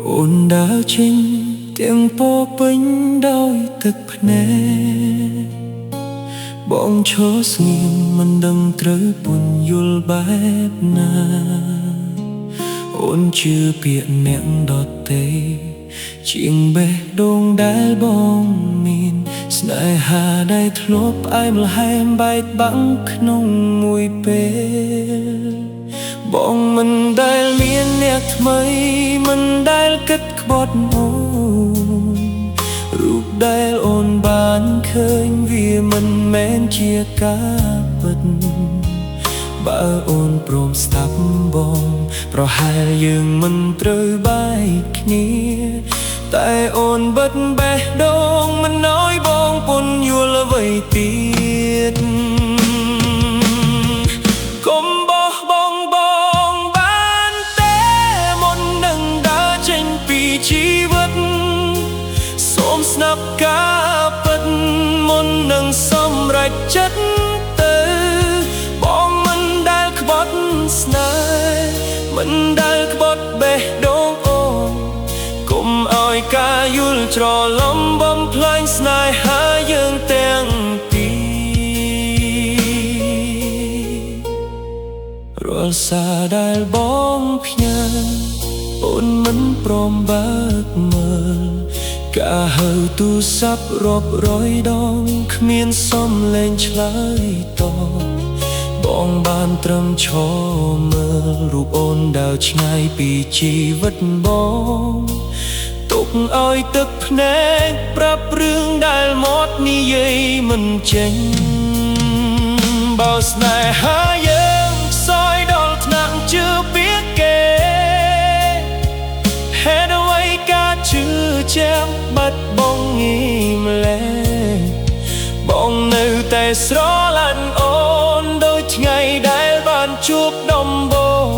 អូនដើរចេញទាំងពោពេញដោយទឹកភ្នែកបងឈរស្ងៀមមិនដឹងត្រូវពន្យល់បែបណាអូនជឿពាក្យអ្នកដទៃជាងបេះដូងដែលបងមានស្នេហាដែលធ្លាប់ផ្អែមល្ហែមបែកបាក់ក្នុងមួយពេលបងមិនដែលមានអ្នកថ្មីមិនដែលគិតក្បត់អូនរូបដែលអូនបានឃើញវាមិនមែនជាការពិតបើអូនព្រមស្ដាប់បងប្រហែលយើងមិនត្រូវបែកគ្នាតែអូនបិទបេះដូងមិនឲ្យបងពន្យល់អ្វីទៀតកុំបោះបង់បងបានទេមុននឹងដើរចេញពីជីវិតសូមស្ដាប់ការពិតមុននឹងសម្រេចចិត្តទៅបងមិនដែលក្បត់ស្នេហ៍មិនដែលក្បត់បេះដូងអូនកុំឲ្យការយល់ច្រឡំបំផ្លាញស្នេហាយើងទាំងពីររាល់សារដែលបងផ្ញើអូនមិនព្រមបើកមើលការហៅទូរស័ព្ទរាប់រយដងគ្មានសំឡេងឆ្លើយតបបងបានត្រឹមឈរមើលរូបអូនដើរឆ្ងាយពីជីវិតបងទុកឲ្យទឹកភ្នែកប្រាប់រឿងដែលមាត់និយាយមិនចេញបើស្នេហាយើងខ្សោយដល់ថ្នាក់ជឿពាក្យគេហេតុអ្វីការជឿជាក់បាត់បង់ងីម្លេះបងនៅតែស្រឡាញ់អូនដូចថ្ងៃដែលបានជួបដំបូង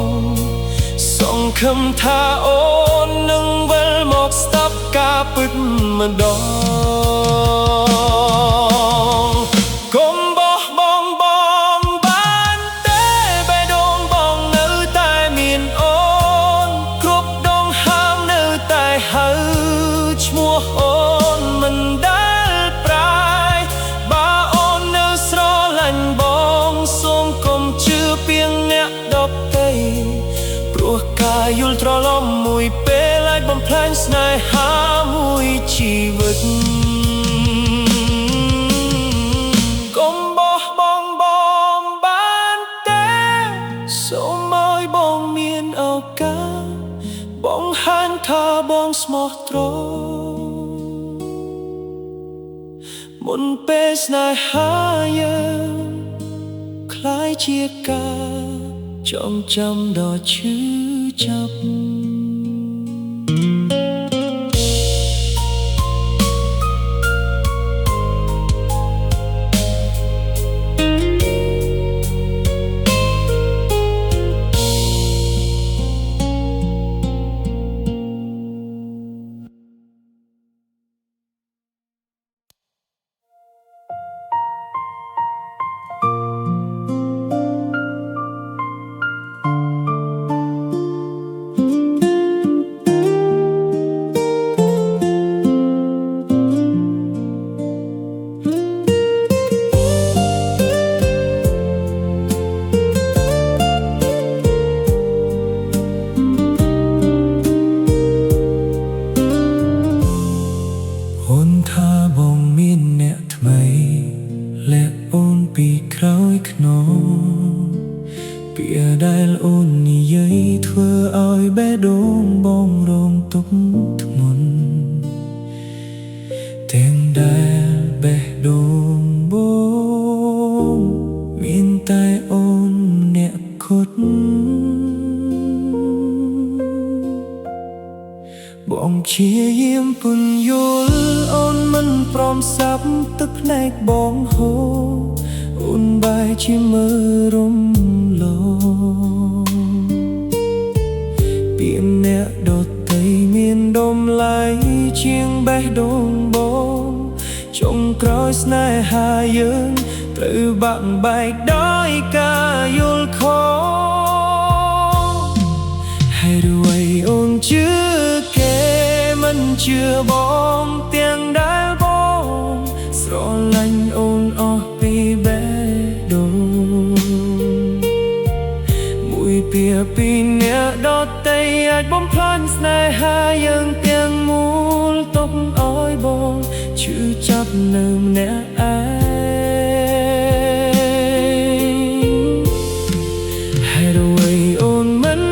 សង្ឃឹមថាអូននឹងវិលមកស្ដាប់ការពិតម្ដងកុំបោះបង់បងបានទេបេះដូងបងនៅតែមានអូនគ្រប់ដងហើមនៅតែហៅឈ្មោះអូនមិនដែលប្រែបើអូននៅស្រឡាញ់បងសូមកុំជឿពាងអ្នកដទៃព្រោះការយល់ច្រឡំមួយពេលអាចបំផ្លាញស្នេហាមួយជីវិតកុំបោះបង់បងបានទេសូមឲ្យបងមានឱកាសបង្ហាញថាបងស្មោះត្រង់មុនពេលស្នេហាយើងคล้ายជាការចងចាំដ៏ឈឺចាប់អូនថាបងមានអ្នកថ្មីលាក់អូនពីក្រោយខ្នងពាក្យដែលអូននិយាយធ្វើឲ្យបេះដូងបងរងទុក្ខធ្ងន់ទាំងដែលបេះដូងបងមានតែអូនអ្នកខុតបងព្យាយាមពន្យល់អូនមិនព្រមសាប់ទឹកភ្នែកបងហូរអូនបែរជាមើលរំលងពាក្យអ្នកដទៃមានតម្លៃជាងបេះដូងបងចុងក្រោយស្នេហាយើងត្រូវបាក់បែកដោយការយល់ខុសហេតុអ្វីអូនជឿគេ មិនជឿបងទាំងដែលបងស្រឡាញ់អូនអស់ពីបេះដូងមួយពីពីអ្នកដទៃអាចបំផ្លាញស្នេហាយើងទាំងមូលទុកឲ្យបងឈឺចាប់នៅម្នាក់ឯងហេតុអ្វីអូនមិន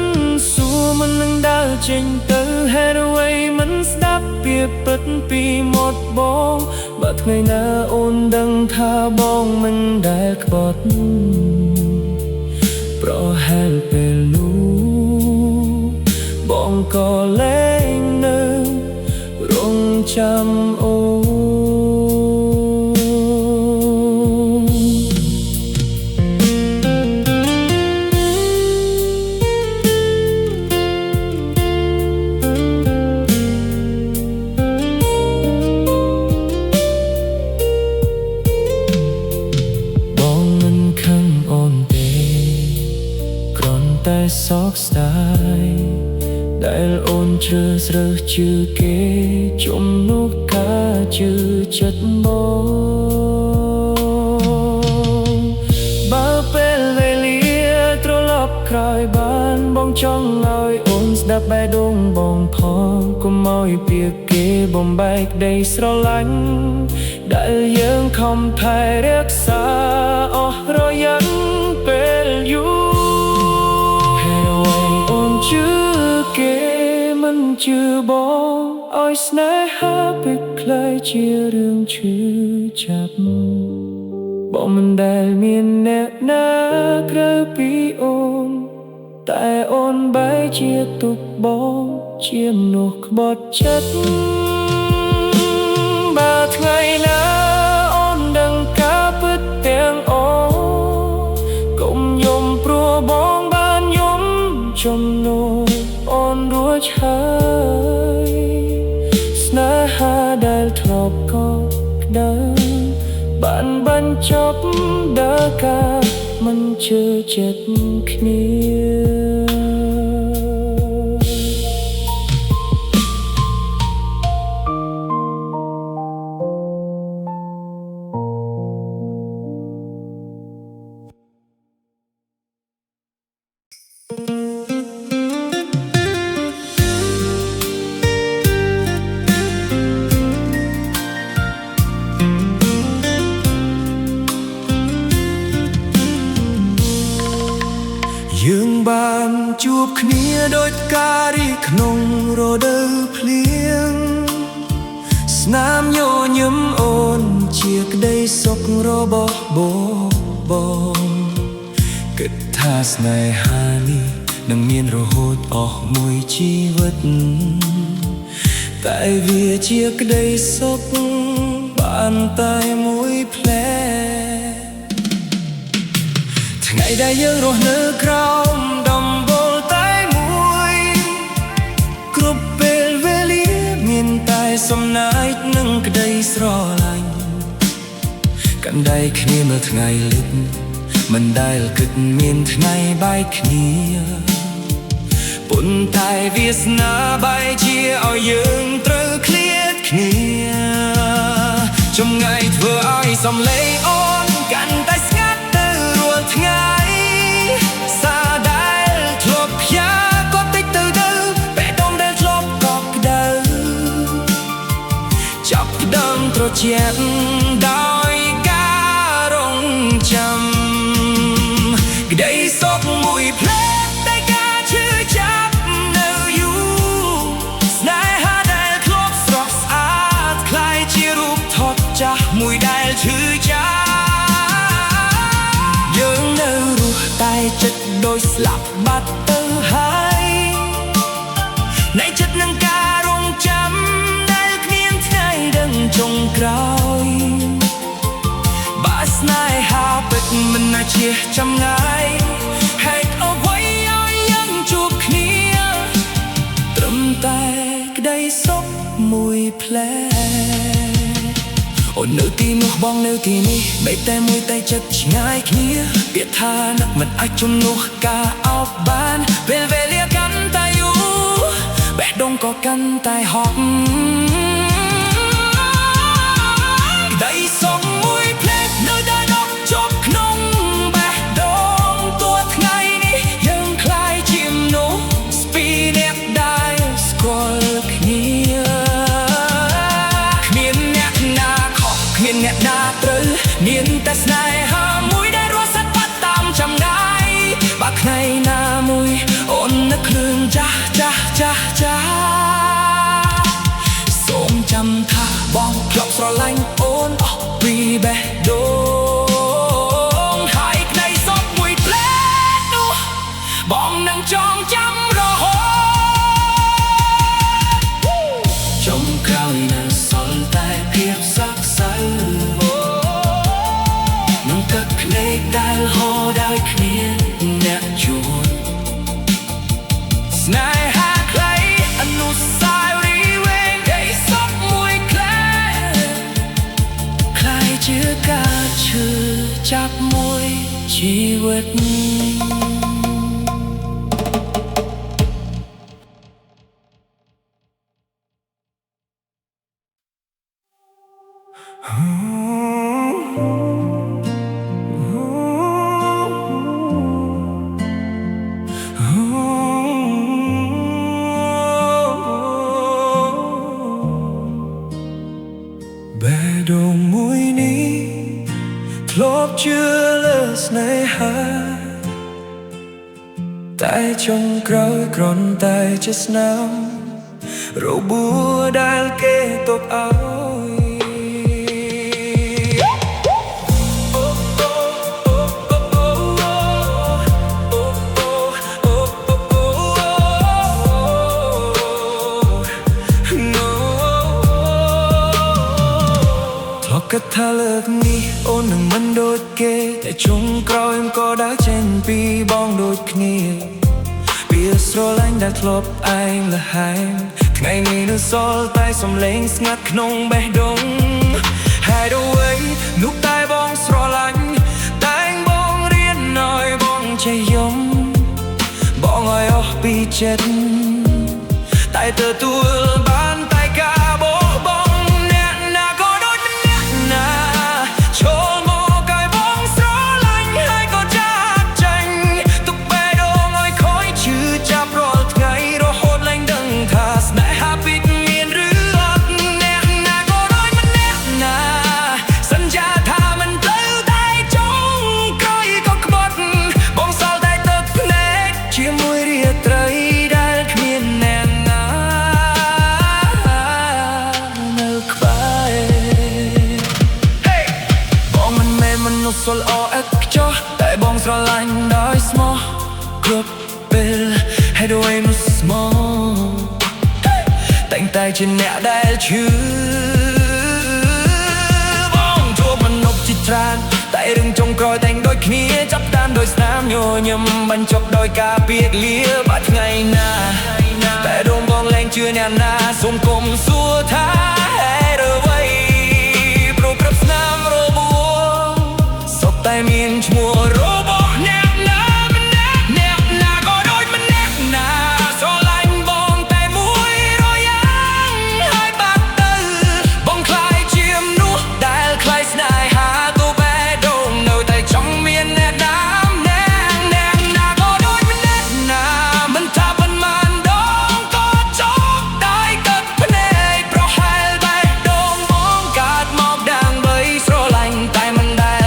សួរមិននឹងដើរចេញទៅហេតុអ្វីមិនស្ដាប់ពាក្យពិតពីមាត់បងបើថ្ងៃណាអូនដឹងថាបងមិនដែលក្បត់ប្រហែលពេលនោះបងក៏លែងនៅរងចាំអូតែសោកស្ដាយដែលអូនជ្រើសរើសជឿគេជំនួសការជឿចិត្តបងបើពេលវេលាត្រឡប់ក្រោយបានបងចង់ឲ្យអូនស្ដាប់បេះដូងបងផងកុំឲ្យពាក្យគេបំបែកក្ដីស្រឡាញ់ដែលយើងខំថែរក្សាអស់រយៈពេលយូរជឿគេមិនជឿបងឲ្យស្នេហាពេកក្លាយជារឿងឈឺចាប់បងមិនដែលមានអ្នកណាក្រៅពីអូនតែអូនបែរជាទុកបងជាមនុស្សក្បត់ចិត្តបើថ្ងៃណាអូនដឹងការពិតទាំងអូនកុំយំព្រោះបងបានយំចំនួនអូនរួចហើយស្នេហាដែលធ្លាប់កត់ក្ដៅបានបញ្ចប់ដើរការមិនជឿចិត្តគ្នាយើងបានជួបគ្នាដូចការីក្នុងរដូវភ្លៀងស្នាមញញឹមអូនជាក្ដីសុខរបស់បងគិតថាស្នេហានេះនឹងមានរហូតអស់មួយជីវិតតែវាជាក្ដីសុខបានតែមួយផ្លែថ្ងៃដែលយើងរស់នៅក្រោមដំបូលតែមួយគ្រប់ពេលវេលាមានតែសំណាចនិងក្ដីស្រឡាញ់កាន់ដៃគ្នាមើលថ្ងៃលិចមិនដែលគិតមានថ្ងៃបែកគ្នាប៉ុន្តែវាសនាបែកជាឲ្យយើងត្រូវឃ្លាតគ្នាចម្ងាយធ្វើឲ្យសំឡេងអូនកាន់តែស្ងាត់ទៅរាល់ថ្ងៃសារដែលធ្លាប់ផ្ញើក៏តិចទៅបេះដូងដែលធ្លាប់កក់ក្ដៅចាប់ផ្ដើមត្រជាក់ដោយការរងចាំក្ដីសុខមួយផ្លែតែការឈឺចាប់នៅយូរស្នេហាដែលធ្លាប់ស្រស់ស្អាតคล้ายជារូបថតចាស់មួយដែលឈឺចាប់យើងនៅរស់តែចិត្តដូចស្លាប់បាត់ទៅហើយនៃចិត្តនឹងការរងចាំដែលគ្មានថ្ងៃដឹងចុងក្រោយបើស្នេហាពិតមិនណាជាចម្ងាយហេតុអ្វីឲ្យយើងជួបគ្នាត្រឹមតែក្ដីសុខមួយផ្លែអូននៅទីនោះបងនៅទីនេះបែបតែមួយតែចិត្តឆ្ងាយគ្នាពាក្យថានឹកមិនអាចជំនួសការអោបបានពេលវេលាកាន់តែយូរបេះ ដូងក៏កាន់តែហត់ដៃសុំមួយភ្លេចនៅតែដកជាប់ក្នុងបេះដូងទោះថ្ងៃនេះយើងคล้ายជាមនុស្សស្ពីរនាក់ដែលស្គាល់គ្នាគ្មានអ្នកណាខុសគ្មានអ្នកណាត្រូវមានតែស្នេហាមួយដែលរស់សាត់បាត់តាមចំងាយបើថ្ងៃណាមួយអូននឹកគ្រឿងចាស់ចាស់ចាស់ចាស់សូមចាំថាបងធ្លាប់ស្រឡាញ់អូនអស់ពីបេះដូងហើយក្តីសោកមួយផ្លែតនោះបងនឹងចងចាំរហូតចុងក្រោយនៅសល់តែភាពសោកសៅនឹងទឹកភ្នែកដែលហូរដោយគ្នាអ្នកជួនស្នេហាខ្លីអនុស្សាវរីយ៍វែងដែលសពមួយក្លែคล้ายជាការឈឺចាប់មួយជីវិតបេះដូងមួយនេះធ្លាប់ជឿលើស្នេហាតែចុងក្រោយគ្រាន់តែជាស្នាមរបួសដែលគេទុកឲ្យគិតថាលើកនេះអូននឹងមិនដូចគេតែចុងក្រោយក៏ដើរចេញពីបងដូចគ្នាពីស្រឡាញ់ដែលធ្លាប់ឯងលះហែងថ្ងៃនេះនៅសល់តែសំឡេងស្ងាត់ក្នុងបេះដូងហេតុអ្វីនោះតែបងស្រឡាញ់តែងបងរៀនឲ្យបងចេះយំបងឲ្យអស់ពីចិត្តតែទទួលបានតែការបោះបង់សល់អអិតខ្ចោះតែបងស្រឡាញ់ដោយស្មោះគ្រប់ពេលហេតុអ្វីនោះស្មោះតែងតែជាអ្នកដែលឈឺបងជួបមនុស្សជាច្រើនតែរឿងចុងក្រោយតែងដូចគ្នាចាប់តាមដោយស្នាមញញឹមបញ្ចប់ដោយការពាក្យលាបាត់ថ្ងៃណាតែដងបងលែងជឿអ្នកណាសូមគុំសួរថាហេតុអ្វីព្រោះគ្រប់ស្នាមរបួសតែមានឈ្មោះរបស់អ្នកណាម្នាក់អ្នកណាក៏ដូចម្នាក់ណាស្រឡាញ់បងតែមួយរយ៉ាងហើយបាត់ទៅបងคล้ายជាមនុស្សដែលคล้ายស្នេហាទូបេះដូងនៅតែចង់មានអ្នកណាម្នាក់អ្នកណាក៏ដូចម្នាក់ណាមិនថាប៉ុន្មានដងក៏ចប់ដោយទឹកភ្នែកប្រហែលបេះដូងបងកើតមកដើម្បីស្រឡាញ់តែមិនដែល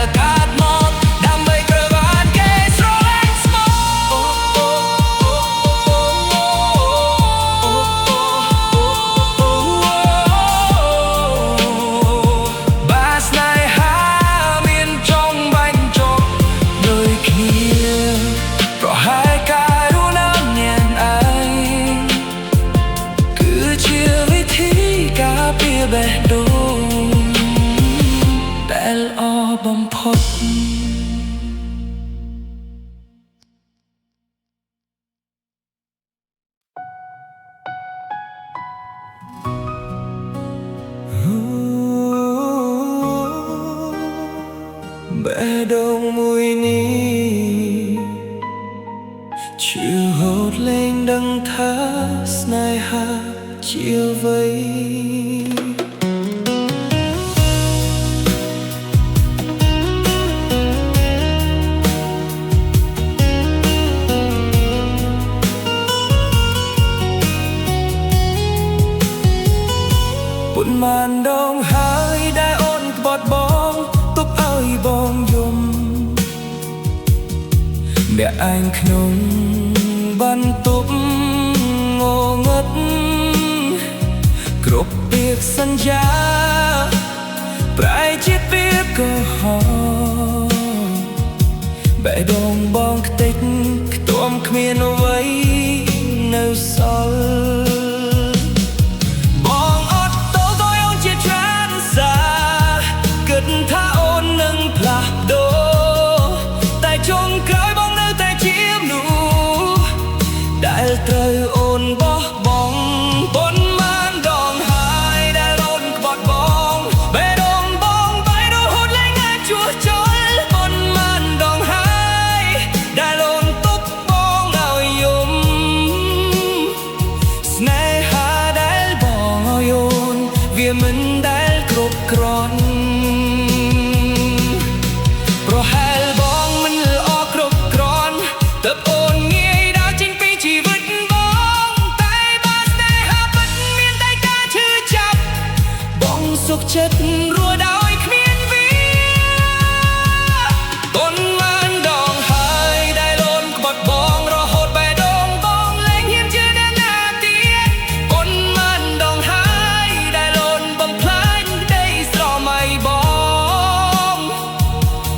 បេះដូងដែលល្អបំផុតបេះដូងមួយនេះឈឺហូរលែងដឹងថា ស្នេហាជាអ្វីប៉ុន្មានដងហើយដែលអូនក្បត់បងទុកឲ្យបងយំអ្នកឯងក្នុងបន្ទប់ងងឹតគ្រប់ពាក្យសន្យាប្រែជាពាក្យកុហកបេះដូងបងខ្ទេចខ្ទាំគ្មានអ្វីនៅសល់បងអត់ទោសឲ្យអូនជាច្រើនសាគិតថាអូននឹងផ្លាស់ប្ដូរតែចុងក្រោយបងនៅតែជាមនុស្សដែលត្រូវអូនបោះបង់ប៉ុន្មានដងហើយដែលអូនក្បត់បងបេះដូងបងបែករហូតលែងអាចជួសជុលប៉ុន្មានដងហើយដែលអូនទុកបងឲ្យយំស្នេហាដែលបងឲ្យអូនវាមិនដែលគ្រប់គ្រាន់ប្រហែលបងមិនល្អគ្រប់គ្រាន់ទើបអូនងាយដើរចេញពីជីវិតបងតែបើស្នេហាពិតមានតែការឈឺចាប់បងសុខចិត្តរស់ដោយគ្មានវាប៉ុន្មានដងហើយដែលអូនក្បត់បងរហូតបេះដូងបងលែងហ៊ានជឿដល់ណាទៀតប៉ុន្មានដងហើយដែលអូនបំផ្លាញក្តីស្រមៃបង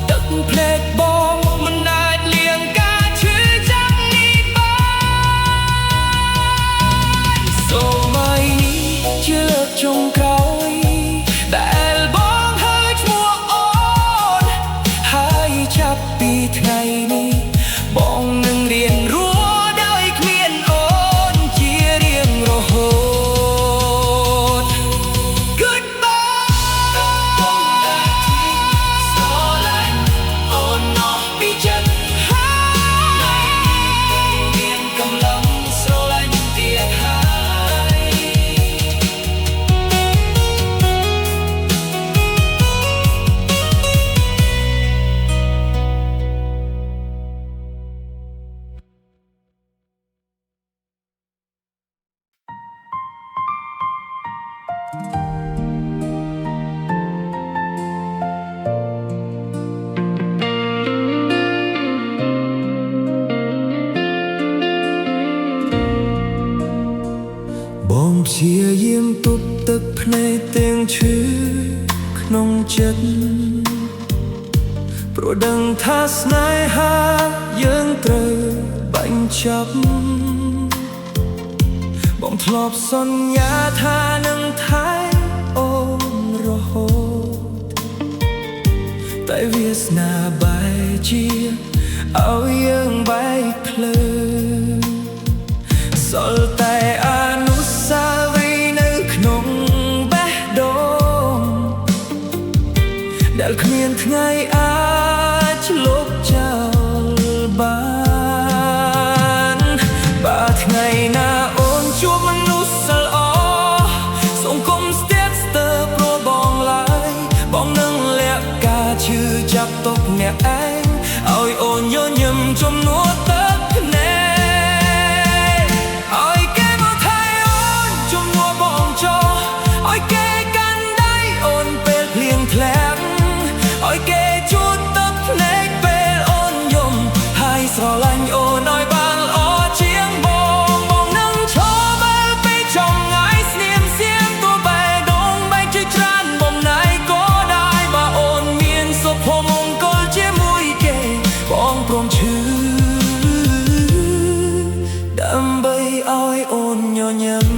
ទឹកភ្នែកបងមិនអាចលៀងការឈឺចាប់នេះបានសូមឲ្យនេះជាលើកចុងក្រោយដែលបងហើយឈ្មោះអូនហើយចាប់ពីថ្ងៃនេះបងនឹងរៀនរស់ដោយគ្មានអូនជារៀងរហូត Goodbye បងដែលស្រឡាញ់អូនអស់ពីចិត្តហើយមានកម្លាំងស្រឡាញ់ទៀតហើយបងព្យាយាមទប់ទឹកភ្នែកទាំងឈឺក្នុងចិត្តព្រោះដឹងថាស្នេហាយើងត្រូវបាញ់ចាប់បងធ្លាប់សន្យាថានឹងថែអូនរហូតតែវាសនាបែរជាឲ្យយើងបែកភ្លើងសល់តែអនុស្សាវរីយ៍នៅក្នុងបេះដូងដែលគ្មានថ្ងៃអាចលុបចោលបានបើថ្ងៃណាអូនជួបមនុស្សសិលអសង្គមស្ទាក់ស្ទើរព្រោះបងឡើយបងនឹងលាក់ការឈឺចាប់ទុកអ្នកឯងឲ្យអូនញញឹមជំនួសទឹកភ្នែកឲ្យគេមកថែអូនជំនួសបងចោលឲ្យគេកាន់ដៃអូនពេលភ្លៀងធ្លាក់ឲ្យគេជូតទឹកភ្នែកពេលអូនយំហើយស្រឡាញ់អូនឲ្យបានល្អជាងបងនឹងឈរមើលពីចម្ងាយស្ងៀមសៀមទោះបេះដូងបែកជាច្រើនបំណាយក៏ដែរបើអូនមានសុភមង្គលជាមួយគេបងព្រមឈឺដើម្បីឲ្យអូនញញឹម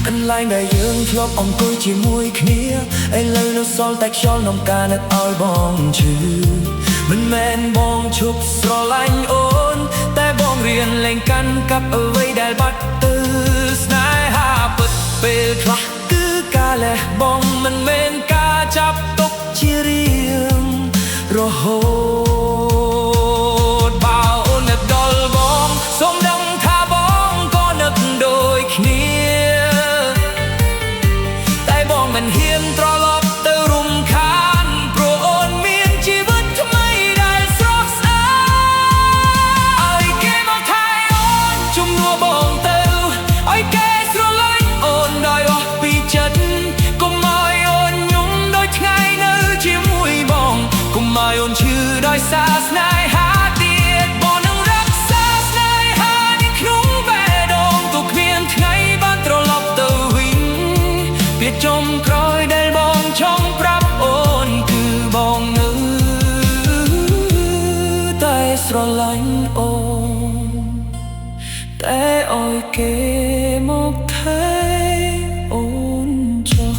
កន្លែងដែលយើងធ្លាប់អង្គុយជាមួយគ្នាឥឡូវនៅសល់តែខ្យល់នាំការនឹកឲ្យបងឈឺមិនមែនបងឈប់ស្រឡាញ់អូនតែបងរៀនលែងកាន់កាប់អ្វីដែលបាត់ទៅស្នេហាពិតពេលខ្លះគឺការលះបង់មិនមែនការចាប់ទុកជារៀងរហូតបើអូននឹកដល់បងសូមដឹង ឲ្យគេមកថែអូនចុះ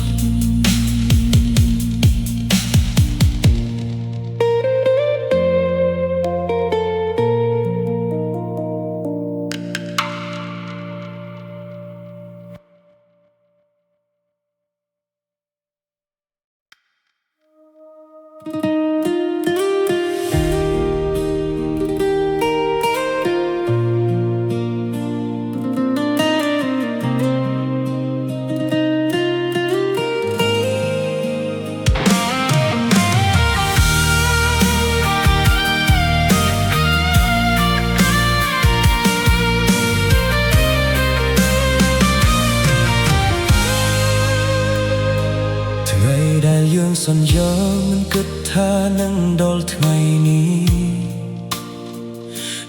ដែលយើងសន្យាមិនគិតថានឹងដល់ថ្ងៃនេះ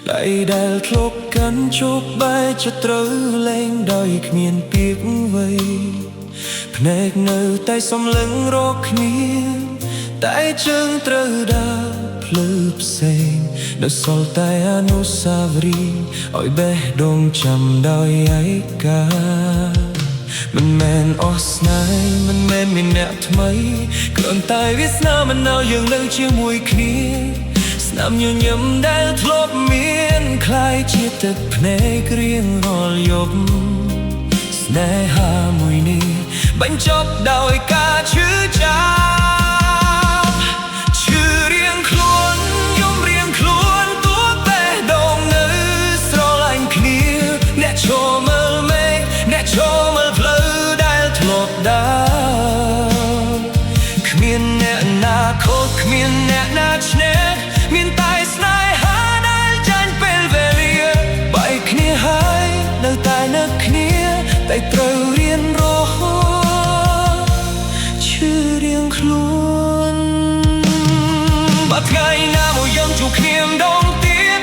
ដៃដែលធ្លាប់កាន់ជួបបែរជាត្រូវលែងដោយគ្មានពាក្យអ្វីភ្នែកនៅតែសំឡឹងរកគ្នាតែជើងត្រូវដើរភ្លឺផ្សេងនៅសល់តែអនុស្សាវរីយ៍ឲ្យបេះដូងចាំដោយឯកាមិនមែនអស់ស្នេហ៍មិនមែនមានអ្នកថ្មីគ្រាន់តែវាសនាមិនឲ្យយើងនៅជាមួយគ្នាស្នាមញញឹមដែលធ្លាប់មានคล้ายជាទឹកភ្នែករៀងរាល់យប់ស្នេហាមួយនេះបញ្ចប់ដោយការឈឺចាប់ឈឺរៀងខ្លួនយំរៀងខ្លួនទួបេះដូងនៅស្រឡាញ់គ្នាអ្នកឈរមើលមេឃអ្នកឈរមើលផ្លូវដែលធ្លាប់ដើរគ្មានអ្នកណាខូចគ្មានអ្នកណាឈ្នះមានតែស្នេហាដែលចាញ់ពេលវេលាបែកគ្នាហើយនៅតែនឹកគ្នាតែត្រូវរៀនរស់ឈឺរៀងខ្លួនបើថ្ងៃណាមួយយើងជួបគ្នាម្ដងទៀត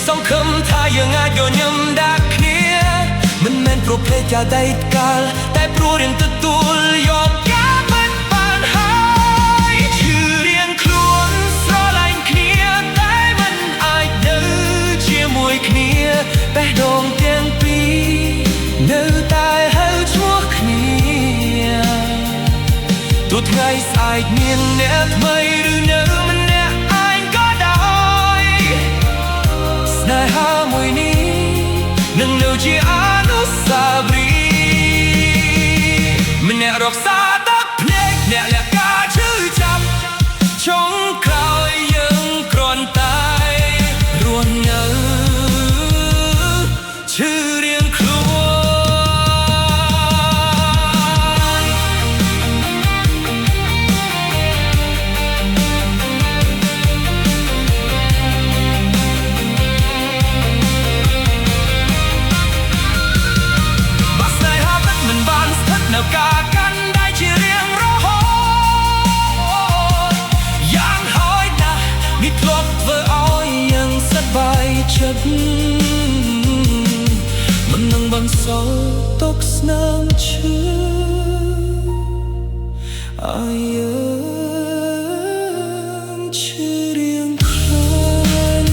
សង្ឃឹមថាយើងអាចយល់ញឹមដាក់គ្នាមិនមែនប្រភេទចាដីកាលតែព្រោះរៀនទទួលយកការបាត់បានហើយឈឺរៀងខ្លួនស្រឡាញ់គ្នាតែមិនអាចនៅជាមួយគ្នាបេះដូងទាំងពីរនៅតែហៅឈ្មោះគ្នាទោះថ្ងៃស្អែកមានអ្នកថ្មីឬនៅម្នាក់ឯងក៏ដោយស្នេហាមួយនេះនឹងនៅជាអនុស្សាវរីយ៍ម្នាក់រក្សាទឹកភ្នែកអ្នកលះការឈឺចាប់ចុងក្រោយយើងគ្រាន់តែរស់នៅឈឺរៀងខ្លួនការកាន់ដៃជារៀងរហូតយ៉ាងហោចណាស់នេះធ្លាប់ធ្វើឲ្យយើងសប្បាយចិត្តមិននឹងបន្សល់ទុកស្នាមឈឺឲ្យយើងឈឺរៀងខ្លួន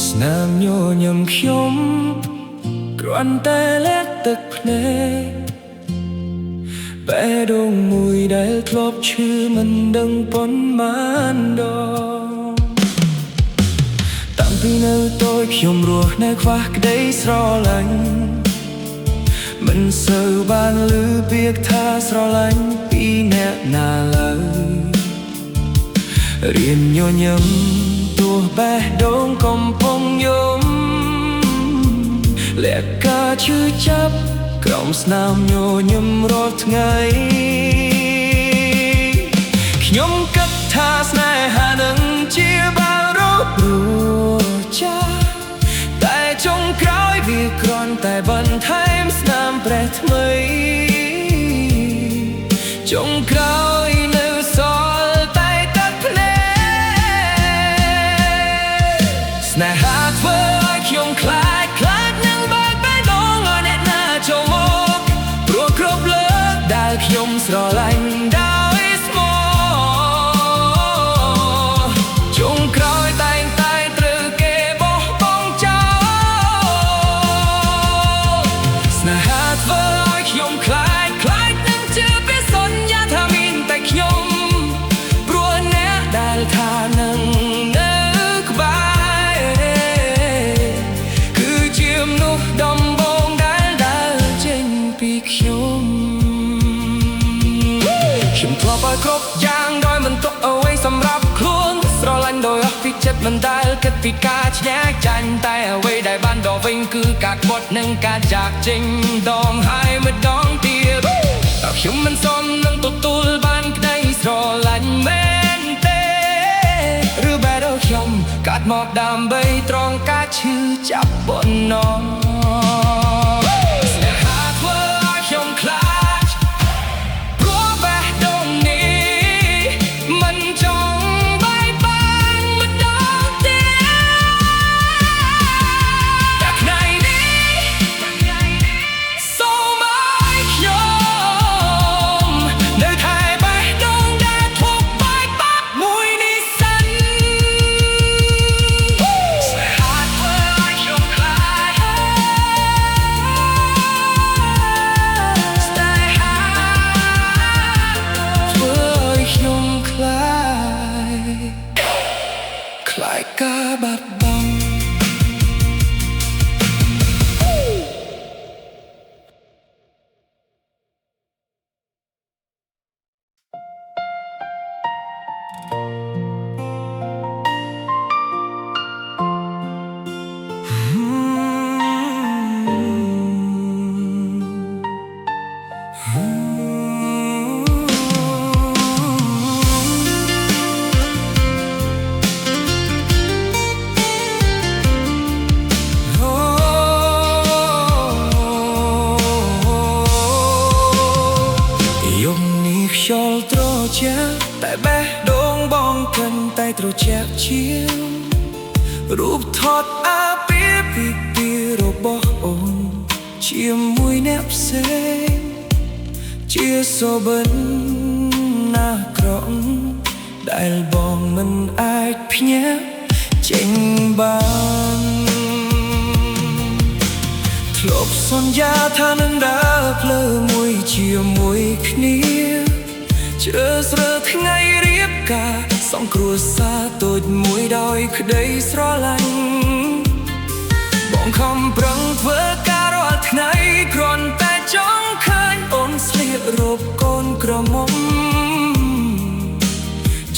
ស្នាមញញឹមខ្ញុំគ្រាន់តែលាក់ទឹកភ្នែកបេះដូងមួយដែលធ្លាប់ឈឺមិនដឹងប៉ុន្មានដងតាំងពីនៅតូចខ្ញុំរស់នៅខ្វះក្តីស្រឡាញ់មិនសូវបានឮពាក្យថាស្រឡាញ់ពីអ្នកណាឡើយរៀនញញឹមទោះបេះដូងកំពុងយំលាក់ការឈឺចាប់ក្រោមស្នាមញញឹមរាល់ថ្ងៃខ្ញុំគិតថាស្នេហានឹងជាបារោគព្រោះចាតែចុងក្រោយវាគ្រាន់តែបន្ថែមស្នាមប្រេះថ្មី ចុងក្រោយនៅសល់តែទឹកភ្នែកស្នេហាធ្វើឲ្យខ្ញុំខ្លាចនឹងបើកបេះដូងឲ្យអ្នកណាចូលមកព្រោះគ្រប់លើកដែលខ្ញុំស្រឡាញ់ដោយស្មោះចុងក្រោយតែងតែត្រូវគេបោះបង់ចោលស្នេហាធ្វើឲ្យខ្ញុំខ្លាចនឹងជឿពីសន្យាថាមានតែខ្ញុំព្រោះអ្នកដែលថានឹងនៅក្បែរគឺជាមនុស្សដំបូងដែលដើរចេញពីខ្ញុំធ្លាប់ឲ្យគ្រប់យ៉ាងដោយមិនទុកអ្វីសម្រាប់ខ្លួនស្រឡាញ់ដោយអស់ពីចិត្តមិនដែលគិតពីការឆ្ញាក់ចាញ់តែអ្វីដែលបានដល់វិញគឺការក្បត់និងការចាកចេញដងហើយម្ដងទៀតតើខ្ញុំមិនសមនឹងទទួលបានក្តីស្រឡាញ់មែនទេឬបែរខ្ញុំកាត់មកដើម្បីត្រង់ការឈឺចាប់ប៉ុណ្ណោះស្នេហាធ្វើឲ្យខ្ញុំខ្លាចព្រោះបេះដូងនេះមិនចង់បែកបាក់ម្ដងទៀតតែថ្ងៃនេះសូមឲ្យខ្ញុំនៅថែបេះដូងដែលถูกបែកបាក់មួយនេះសិនស្នេហាធ្វើឲ្យខ្ញុំខ្លាចស្នេហាធ្វើឲ្យខ្ញុំខ្លាចការបាត់បង់ខ្យល់ត្រជាក់តែបេះដូងបងកាន់តែត្រជាក់ជាងរូបថតអាពាហ៍ពិពាហ៍របស់អូនជាមួយអ្នកផ្សេងជាសូបិនណាក្រក់ដែលបងមិនអាចភ្ញាក់ចេញបានធ្លាប់សន្យាថានឹងដើរផ្លូវមួយជាមួយគ្នាជ្រើសរើសថ្ងៃរៀបការសង់គ្រួសារតូចមួយដោយក្តីស្រឡាញ់បងខំប្រឹងធ្វើការរាល់ថ្ងៃគ្រាន់តែចង់ឃើញអូនស្លៀករូបកូនក្រមុំ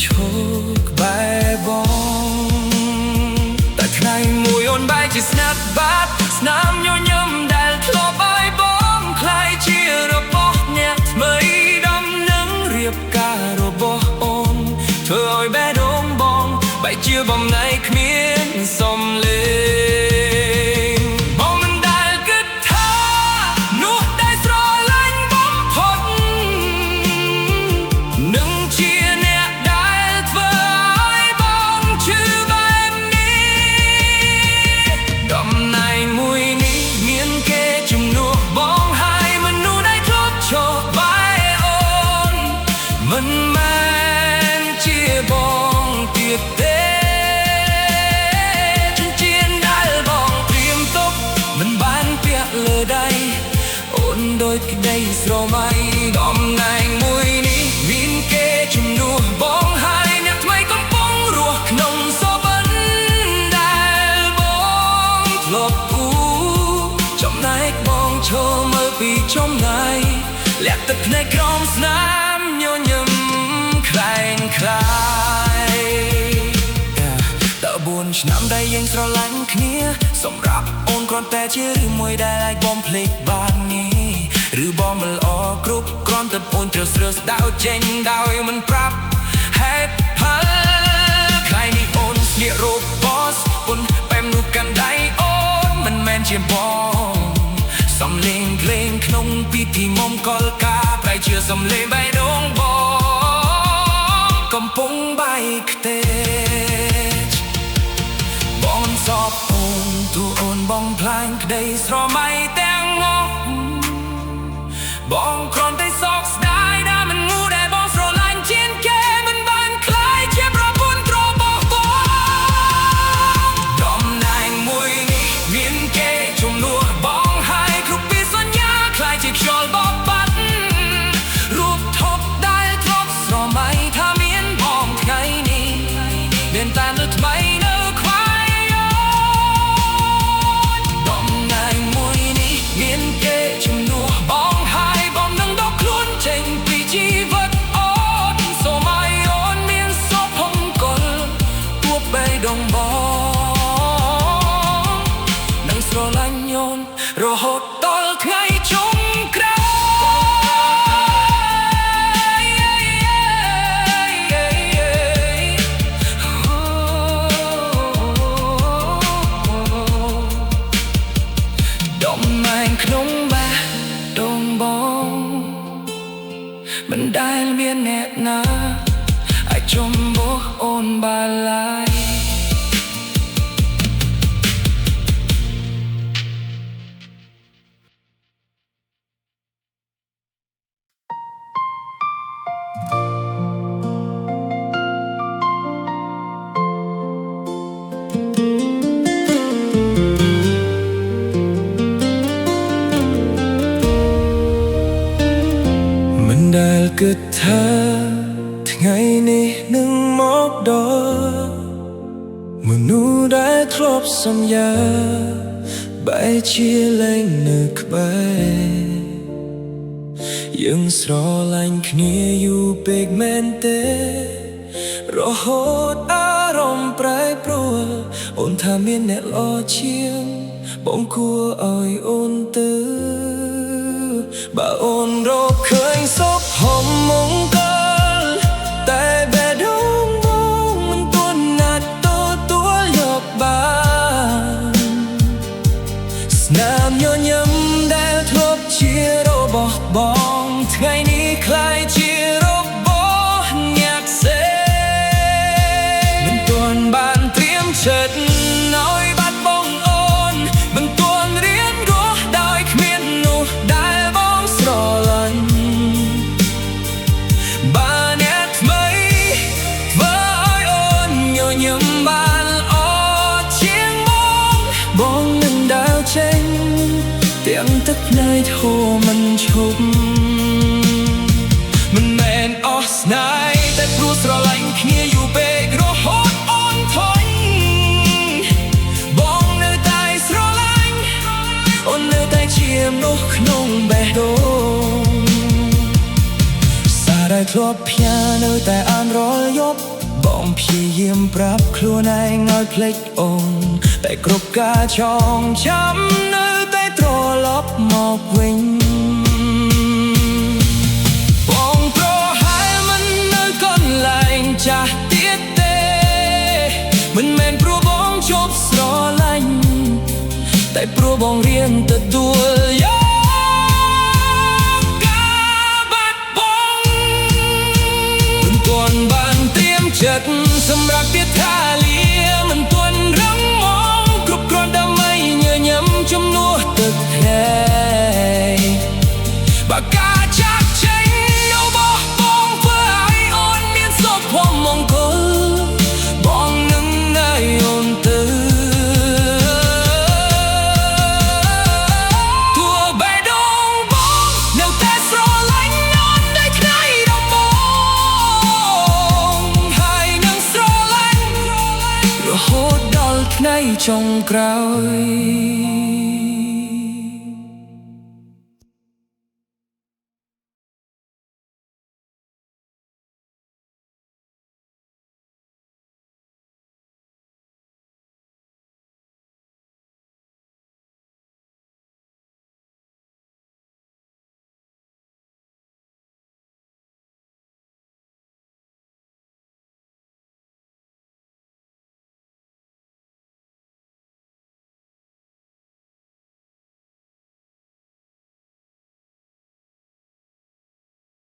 ឈរក្បែរបងតែថ្ងៃមួយអូនបែរជាស្នាប់បាត់ស្នាមញញឹមដែលធ្លាប់ឲ្យបងខ្លាយជារបស់អ្នកថ្មីការរបស់អូនធ្វើឲ្យបេះដូងបងបែកជាបំណែកគ្មានសំឡេងបងមិនដែលគិតថានោះដែលស្រឡាញ់បំផុតនឹងជាអ្នកដែលធ្វើឲ្យបងឈឺបែបនេះតំណែងមួយនេះមានគេជំនួសបងហើយមនុស្សដែលធ្លាប់ឈប់មិនមែនជាបងទៀតទេចិញ្ចៀនដែលបងព្រៀមទុកមិនបានពាក់លើដៃអូនដូចក្តីស្រមៃតំណែងមួយនេះមានគេជំនួសបងហើយអ្នកថ្មីកំពុងរស់ក្នុងសូបិនដែលបងធ្លាប់គូចំណែកបងឈរមើលពីចំណាយលាក់ទឹកភ្នែកក្រោមស្នាមញញឹមខ្លែងខ្លាយតើ4 ឆ្នាំដែលយើងស្រឡាញ់គ្នាសម្រាប់អូនគ្រាន់តែជារឿងមួយដែលអាចបំភ្លេចបាននេះឬបងមិនល្អគ្រប់គ្រាន់តែអូនត្រូវស្រើស្ដៅចេញដោយមិនប្រាប់ហេតុផលថ្ងៃនេះអូនស្លៀករូបបោសពុនបែមនោះកាន់ដៃអូនមិនមែនជាបងសំលេងភ្លេងក្នុងពិធីមង្គលការប្រែជាស សំលេងបេះដូងបងកំពុងបែកខ្ទេចបងសពអូនទូអូនបងផ្លាញ់ក្តីស្រមៃទាំងងប់បងគ្រាន់តែសោកស្ដាយដែលមិនងូដែលបងស្រឡាញ់ជាងគេមិនបានคล้ายជាប្រពន្ធរបស់បងតំណែងមួយនេះមានគេជំនួសបងហើយគ្រប់ពីសញ្ញាคล้ายជាខ្យល់បបាត់រូបថប់ដែលធ្លាប់ស្រមៃថាមានបងថ្ងៃនេះមានតែលើថ្មីនៅខ្វាយតំណែងមួយនេះមានគេជំនួសបងហើយបងនឹងដកខ្លួនចេញពីជីវិតអូនសូមឲ្យអូនមានសុភមង្គលទួបេះដូងបងនឹងស្រឡាញ់អូនរហូតដល់ថ្ងៃចុងក្រោយតំណែងក្នុងបេះដូងបងមិនដែលមានអ្នកណាអាចជំនួសអូនបានឡើយមិនដែលគិតថាថ្ងៃនេះនឹងមកដល់មនុស្សដែលធ្លាប់សន្យាបែរជាលែងនៅក្បែរយើងស្រឡាញ់គ្នាយូរពេកមែនទេរហូតអារម្មណ៍ប្រែប្រួលអូនថាមានអ្នកល្អជាងបងគួរឲ្យអូនទៅបើអូនរកឃើញសុខហមមង្គលតែបេះដូងបងមិនទាន់ណាត់ទទួលយកបានស្នាមញញឹមដែលធ្លាប់ជារបស់បងថ្ងៃនេះคล้ายជារបស់អ្នកផ្សេងមិនទាន់បានត្រៀមចិត្តឲ្យបាត់បង់អូនមិនទាន់រៀនរស់ដោយគ្មាននោះដែលបងស្រឡាញ់បានអ្នកថ្មីធ្វើឲ្យអូនញញឹមបានល្អជាងបងនឹងដើរចេញទាំងទឹកភ្នែកធូរមិនឈប់មិនមែនអស់ស្នេហ៍តែព្រោះស្រឡាញ់គ្នាយូរពេករហូតអូនថយបងនៅតែស្រឡាញ់អូននៅតែជាមនុស្សក្នុងបេះដូងសារដែលធ្លាប់ផ្ញើនៅតែអានរាល់យប់បងព្យាយាមប្រាប់ខ្លួនឯងឲ្យភ្លេចអូនតែគ្រប់ការចងចាំនៅតែត្រឡប់មកវិញបងប្រហែលមិននៅកន្លែងចាស់ទៀតទេមិនមែនព្រោះបងជប់ស្រឡាញ់តែព្រោះបងរៀនទទួលយកការបាត់បង់មិនទាន់បានត្រៀមចិត្តសម្រាប់ទៀតថាលាមិនទាន់រឹងមាំគ្រប់គ្រាន់ដើម្បីញញឹមជំនួសទឹកភ្នែកបើការចាក់ចេញរបស់បងធ្វើឲ្យអូនមានសុភមង្គលបងនឹងឲ្យអូនទៅទួបេះដូងបងនៅតែស្រឡាញ់អូនដូចថ្ងៃដំបូងហើយនឹងស្រឡាញ់រហូតដល់ថ្ងៃចុងក្រោយ